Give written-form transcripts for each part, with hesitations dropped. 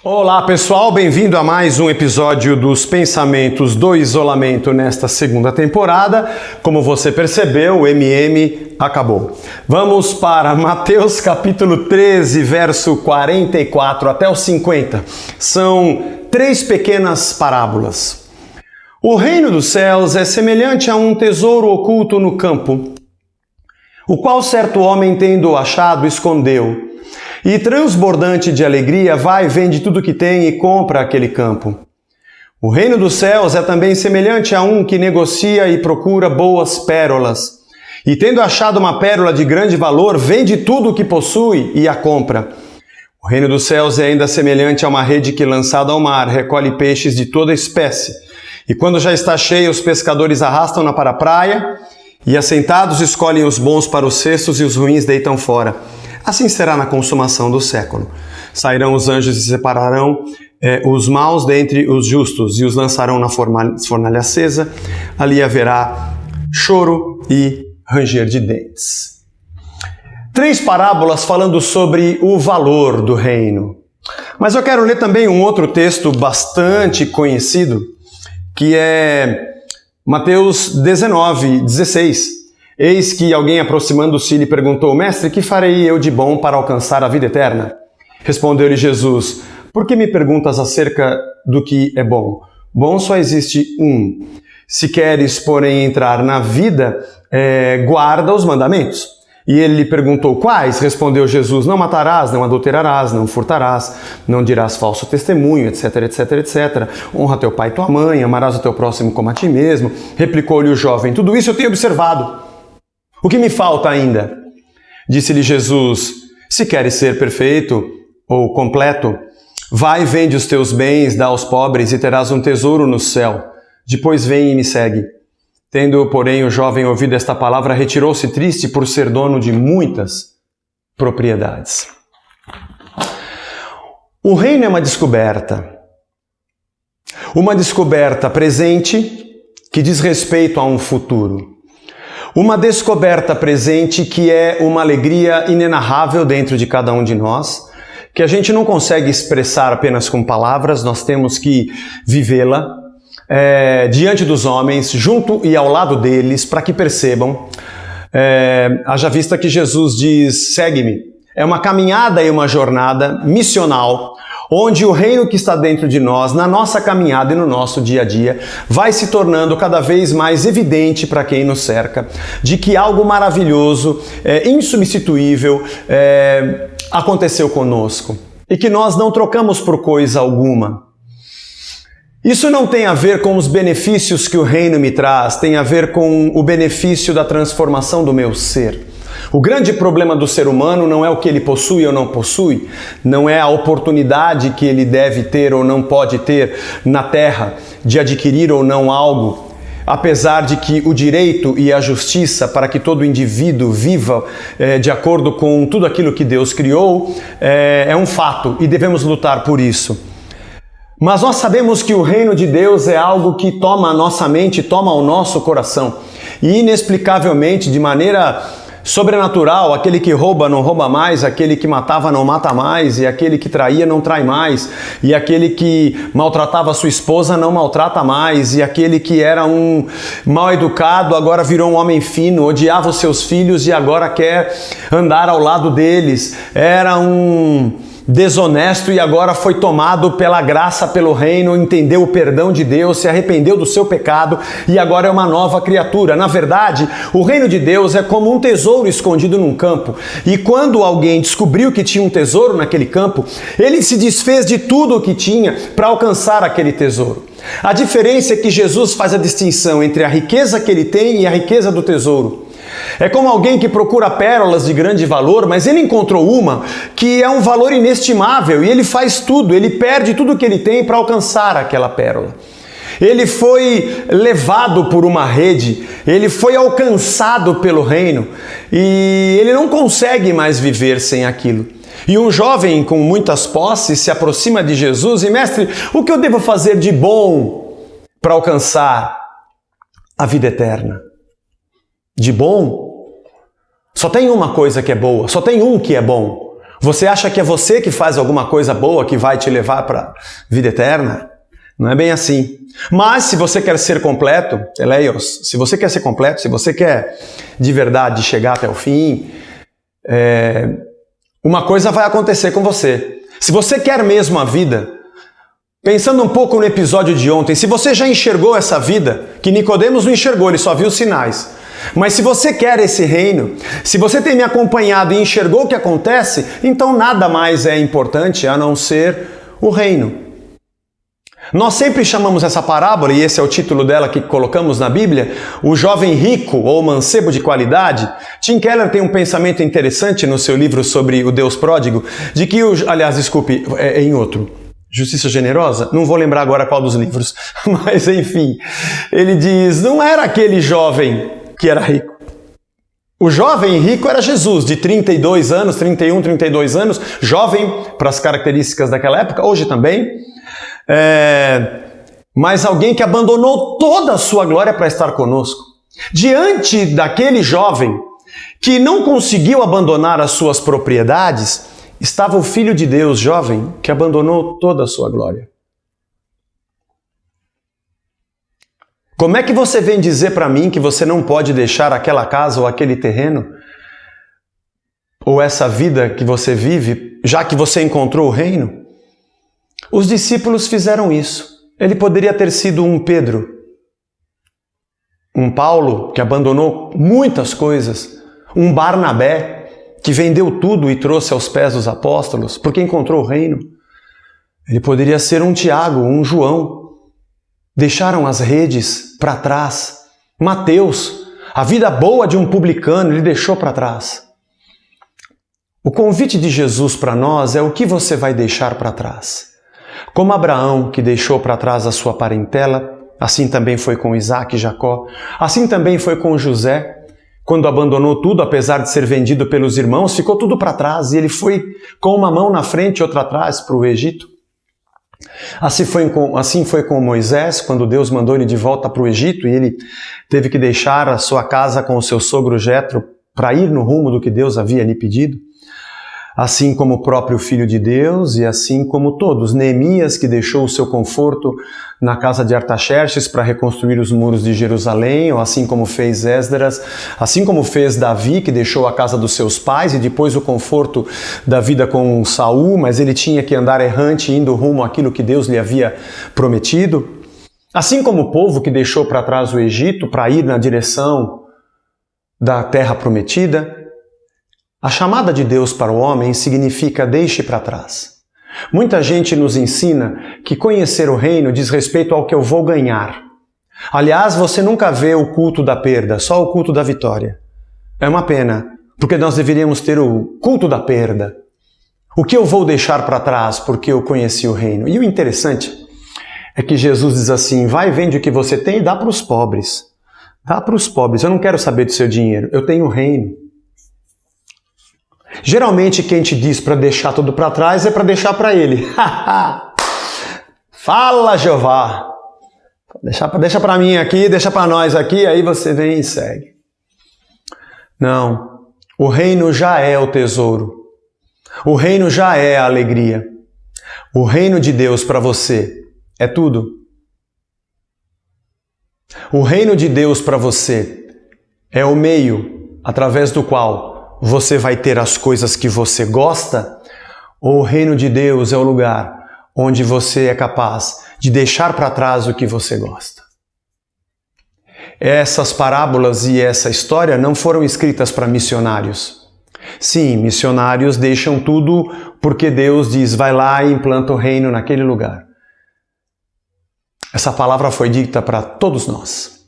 Olá pessoal, bem-vindo a mais um episódio dos Pensamentos do Isolamento nesta segunda temporada. Como você percebeu, o MM acabou. Vamos para Mateus capítulo 13, verso 44 até o 50. São 3 pequenas parábolas. O reino dos céus é semelhante a um tesouro oculto no campo, o qual certo homem, tendo achado, escondeu. E transbordante de alegria, vai, vende tudo que tem e compra aquele campo. O reino dos céus é também semelhante a um que negocia e procura boas pérolas. E tendo achado uma pérola de grande valor, vende tudo o que possui e a compra. O reino dos céus é ainda semelhante a uma rede que, lançada ao mar, recolhe peixes de toda espécie. E quando já está cheia, os pescadores arrastam-na para a praia e, assentados, escolhem os bons para os cestos e os ruins deitam fora. Assim será na consumação do século. Sairão os anjos e separarão os maus dentre os justos e os lançarão na fornalha acesa. Ali haverá choro e ranger de dentes. 3 parábolas falando sobre o valor do reino. Mas eu quero ler também um outro texto bastante conhecido, que é Mateus 19, 16. Eis que alguém, aproximando-se, lhe perguntou: Mestre, que farei eu de bom para alcançar a vida eterna? Respondeu-lhe Jesus: Por que me perguntas acerca do que é bom? Bom só existe um. Se queres, porém, entrar na vida, guarda os mandamentos. E ele lhe perguntou: Quais? Respondeu Jesus: Não matarás, não adulterarás, não furtarás, não dirás falso testemunho, etc, etc, etc. Honra teu pai e tua mãe, amarás o teu próximo como a ti mesmo. Replicou-lhe o jovem: Tudo isso eu tenho observado. O que me falta ainda? Disse-lhe Jesus: Se queres ser perfeito ou completo, vai e vende os teus bens, dá aos pobres e terás um tesouro no céu. Depois vem e me segue. Tendo, porém, o jovem ouvido esta palavra, retirou-se triste por ser dono de muitas propriedades. O reino é uma descoberta presente que diz respeito a um futuro. Uma descoberta presente que é uma alegria inenarrável dentro de cada um de nós, que a gente não consegue expressar apenas com palavras, nós temos que vivê-la diante dos homens, junto e ao lado deles, para que percebam. Haja vista que Jesus diz: segue-me. É uma caminhada e uma jornada missional, onde o reino que está dentro de nós, na nossa caminhada e no nosso dia a dia, vai se tornando cada vez mais evidente para quem nos cerca, de que algo maravilhoso, insubstituível, aconteceu conosco e que nós não trocamos por coisa alguma. Isso não tem a ver com os benefícios que o reino me traz, tem a ver com o benefício da transformação do meu ser. O grande problema do ser humano não é o que ele possui ou não possui, não é a oportunidade que ele deve ter ou não pode ter na terra de adquirir ou não algo, apesar de que o direito e a justiça para que todo indivíduo viva de acordo com tudo aquilo que Deus criou é um fato e devemos lutar por isso. Mas nós sabemos que o reino de Deus é algo que toma a nossa mente, toma o nosso coração e inexplicavelmente, de maneira sobrenatural, aquele que rouba não rouba mais, aquele que matava não mata mais, e aquele que traía não trai mais, e aquele que maltratava sua esposa não maltrata mais, e aquele que era um mal educado agora virou um homem fino, odiava os seus filhos e agora quer andar ao lado deles, era um desonesto e agora foi tomado pela graça, pelo reino, entendeu o perdão de Deus, se arrependeu do seu pecado e agora é uma nova criatura. Na verdade, o reino de Deus é como um tesouro escondido num campo, e quando alguém descobriu que tinha um tesouro naquele campo, ele se desfez de tudo o que tinha para alcançar aquele tesouro. A diferença é que Jesus faz a distinção entre a riqueza que ele tem e a riqueza do tesouro. É como alguém que procura pérolas de grande valor, mas ele encontrou uma que é um valor inestimável e ele faz tudo, ele perde tudo que ele tem para alcançar aquela pérola. Ele foi levado por uma rede, ele foi alcançado pelo reino e ele não consegue mais viver sem aquilo. E um jovem com muitas posses se aproxima de Jesus e: Mestre, o que eu devo fazer de bom para alcançar a vida eterna? De bom? Só tem uma coisa que é boa, só tem um que é bom. Você acha que é você que faz alguma coisa boa que vai te levar para a vida eterna? Não é bem assim. Mas se você quer ser completo, Eleios, se você quer ser completo, se você quer de verdade chegar até o fim, uma coisa vai acontecer com você. Se você quer mesmo a vida, pensando um pouco no episódio de ontem, se você já enxergou essa vida, que Nicodemos não enxergou, ele só viu os sinais. Mas se você quer esse reino, se você tem me acompanhado e enxergou o que acontece, então nada mais é importante a não ser o reino. Nós sempre chamamos essa parábola, e esse é o título dela que colocamos na Bíblia, o jovem rico ou mancebo de qualidade. Tim Keller tem um pensamento interessante no seu livro sobre o Deus pródigo, de que, em outro, Justiça Generosa, não vou lembrar agora qual dos livros, mas enfim, ele diz, não era aquele jovem que era rico. O jovem rico era Jesus, de 32 anos, 31, 32 anos, jovem para as características daquela época, hoje também, mas alguém que abandonou toda a sua glória para estar conosco. Diante daquele jovem que não conseguiu abandonar as suas propriedades, estava o Filho de Deus jovem que abandonou toda a sua glória. Como é que você vem dizer para mim que você não pode deixar aquela casa ou aquele terreno? Ou essa vida que você vive, já que você encontrou o reino? Os discípulos fizeram isso. Ele poderia ter sido um Pedro, um Paulo que abandonou muitas coisas, um Barnabé que vendeu tudo e trouxe aos pés dos apóstolos porque encontrou o reino. Ele poderia ser um Tiago, um João. Deixaram as redes para trás. Mateus, a vida boa de um publicano, ele deixou para trás. O convite de Jesus para nós é o que você vai deixar para trás. Como Abraão, que deixou para trás a sua parentela, assim também foi com Isaac e Jacó, assim também foi com José, quando abandonou tudo, apesar de ser vendido pelos irmãos, ficou tudo para trás e ele foi com uma mão na frente e outra atrás para o Egito. Assim foi com Moisés, quando Deus mandou ele de volta para o Egito e ele teve que deixar a sua casa com o seu sogro Jetro para ir no rumo do que Deus havia lhe pedido. Assim como o próprio Filho de Deus e assim como todos. Neemias, que deixou o seu conforto na casa de Artaxerxes para reconstruir os muros de Jerusalém, ou assim como fez Esdras, assim como fez Davi, que deixou a casa dos seus pais e depois o conforto da vida com Saul, mas ele tinha que andar errante indo rumo àquilo que Deus lhe havia prometido. Assim como o povo que deixou para trás o Egito para ir na direção da terra prometida. A chamada de Deus para o homem significa deixe para trás. Muita gente nos ensina que conhecer o reino diz respeito ao que eu vou ganhar. Aliás, você nunca vê o culto da perda, só o culto da vitória. É uma pena, porque nós deveríamos ter o culto da perda. O que eu vou deixar para trás porque eu conheci o reino? E o interessante é que Jesus diz assim, vai, vende o que você tem e dá para os pobres. Dá para os pobres, eu não quero saber do seu dinheiro, eu tenho o reino. Geralmente quem te diz para deixar tudo para trás é para deixar para ele. Fala, Jeová! Deixa para mim aqui, deixa para nós aqui, aí você vem e segue. Não, o reino já é o tesouro. O reino já é a alegria. O reino de Deus para você é tudo. O reino de Deus para você é o meio através do qual você vai ter as coisas que você gosta, ou o reino de Deus é o lugar onde você é capaz de deixar para trás o que você gosta. Essas parábolas e essa história não foram escritas para missionários. Sim, missionários deixam tudo porque Deus diz, vai lá e implanta o reino naquele lugar. Essa palavra foi dita para todos nós.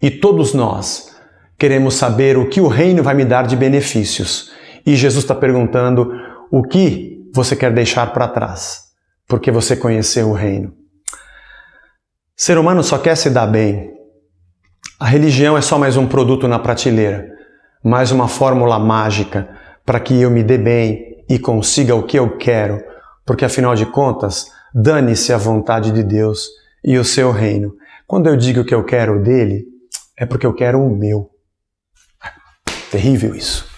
E todos nós queremos saber o que o reino vai me dar de benefícios. E Jesus está perguntando o que você quer deixar para trás, porque você conheceu o reino. Ser humano só quer se dar bem. A religião é só mais um produto na prateleira, mais uma fórmula mágica para que eu me dê bem e consiga o que eu quero, porque afinal de contas, dane-se a vontade de Deus e o seu reino. Quando eu digo que eu quero o dele, é porque eu quero o meu. Terrível isso.